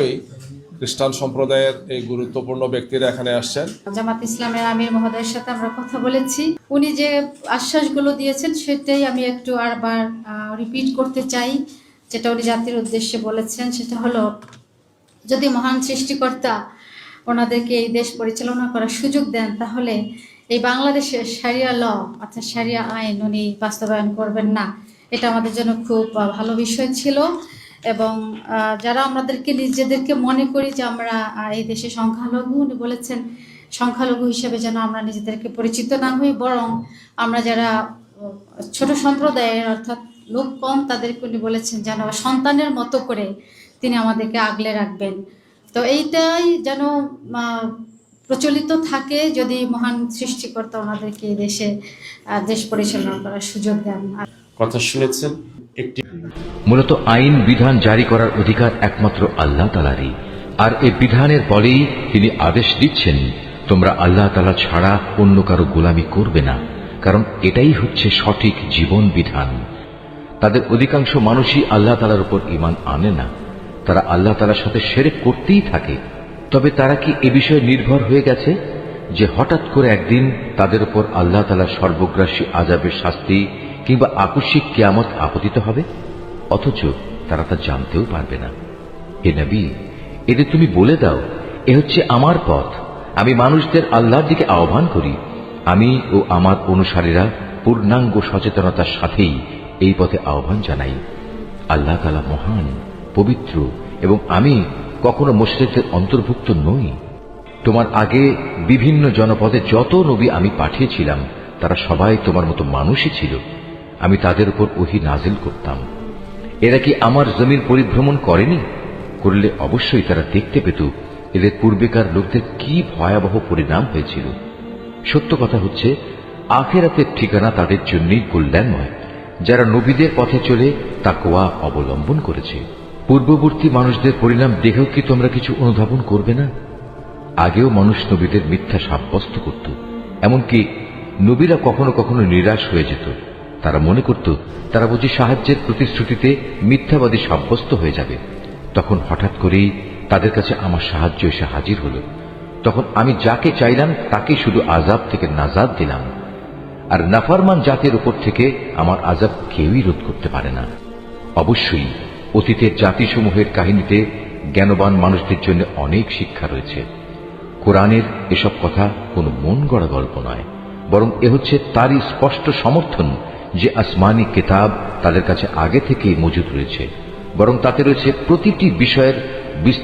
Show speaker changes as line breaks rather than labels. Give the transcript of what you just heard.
অবশ্যই খ্রিস্টান সম্প্রদায়ের এই গুরুত্বপূর্ণ ব্যক্তিরা এখানে আসছেন।
জামাত ইসলামের আমির মহোদয়ের সাথে আমরা কথা বলেছি, উনি যে আশ্বাসগুলো দিয়েছেন সেটাই আমি একটু আবার রিপিট করতে চাই। যেটা উনি জাতির উদ্দেশ্যে বলেছেন সেটা হলো, যদি মহান সৃষ্টিকর্তা ওনাদেরকে এই দেশ পরিচালনা করার সুযোগ দেন, তাহলে এই বাংলাদেশের শারিয়া ল অর্থাৎ শারিয়া আইন উনি বাস্তবায়ন করবেন না। এটা আমাদের জন্য খুব ভালো বিষয় ছিল। এবং যারা আমাদেরকে নিজেদেরকে মনে করি যে আমরা এই দেশে সংখ্যালঘু, উনি বলেছেন সংখ্যালঘু হিসেবে যেন আমরা নিজেদেরকে পরিচিত না হই, বরং আমরা যারা ছোট সম্প্রদায়ের অর্থাৎ লোক কম তাদেরকে উনি বলেছেন যেন সন্তানের মতো করে তিনি আমাদেরকে আগলে রাখবেন। তো এইটাই যেন প্রচলিত থাকে, যদি মহান সৃষ্টিকর্তা ওনাদেরকে এই দেশে দেশ পরিচালনা করার সুযোগ দেন।
কথা শুনেছেন, একটি
মূলত আইন বিধান জারি করার অধিকার একমাত্র আল্লাহ তাআলারই, আর এই বিধানের বলেই তিনি আদেশ দিচ্ছেন, তোমরা আল্লাহ তাআলা ছাড়া অন্য কারো গোলামি করবে না, কারণ এটাই হচ্ছে সঠিক জীবন বিধান। তাদের অধিকাংশ মানুষই আল্লাহ তাআলার উপর ঈমান আনে না, তারা আল্লাহ তাআলার সাথে শিরক করতেই থাকে। তবে তারা কি এ বিষয়ে নির্ভর হয়ে গেছে যে হঠাৎ করে একদিন তাদের উপর আল্লাহ তাআলার সর্বগ্রাসী আযাবের শাস্তি কিংবা আকস্মিক কিয়ামত আপতিত হবে? অথচ তারা তা জানতেও পারবে না। হে নবী, এদের তুমি বলে দাও, এ হচ্ছে আমার পথ, আমি মানুষদের আল্লাহর দিকে আহ্বান করি। আমি ও আমার অনুসারীরা পূর্ণাঙ্গ সচেতনতার সাথেই এই পথে আহ্বান জানাই। আল্লাহ তাআলা মহান, পবিত্র, এবং আমি কখনো মুশরিকদের অন্তর্ভুক্ত নই। তোমার আগে বিভিন্ন জনপদে যত নবী আমি পাঠিয়েছিলাম তারা সবাই তোমার মতো মানুষই ছিল। আমি তাদের উপর ওহী নাজিল করতাম। এরা কি আমার জমির পরিভ্রমণ করেনি? করলে অবশ্যই তারা দেখতে পেত এদের পূর্বেকার লোকদের কি ভয়াবহ পরিণাম হয়েছিল। সত্য কথা হচ্ছে, আখিরাতের ঠিকানা তাদের জন্যই কল্যাণময়, যারা নবীদের পথে চলে তাকওয়া অবলম্বন করেছে। পূর্ববর্তী মানুষদের পরিণাম দেখেও কি তোমরা কিছু অনুধাবন করবে না? আগেও মানুষ নবীদের মিথ্যা সাব্যস্ত করত, এমনকি নবীরা কখনো কখনো নিরাশ হয়ে যেত। তারা মনে করত তারা বুঝি সাহায্যের প্রতিশ্রুতিতে মিথ্যাবাদী সাব্যস্ত হয়ে যাবে। তখন হঠাৎ করেই তাদের কাছে আমার সাহায্য এসে হাজির হল। তখন আমি যাকে চাইলাম তাকে শুধু আযাব থেকে নাজাত দিলাম, আর নাফরমান জাতির উপর থেকে আমার আযাব কেউই রোধ করতে পারে না। অবশ্যই অতীতের জাতিসমূহের কাহিনীতে জ্ঞানবান মানুষদের জন্য অনেক শিক্ষা রয়েছে। কোরআনের এসব কথা কোনো মন গড়া গল্প নয়, বরং এ হচ্ছে তারই স্পষ্ট সমর্থন যে আসমানি কিতাব তাদের কাছে আগে থেকেই মজুদ রয়েছে, বরং তাতে রয়েছে প্রতিটি বিষয়ের বিস্তারিত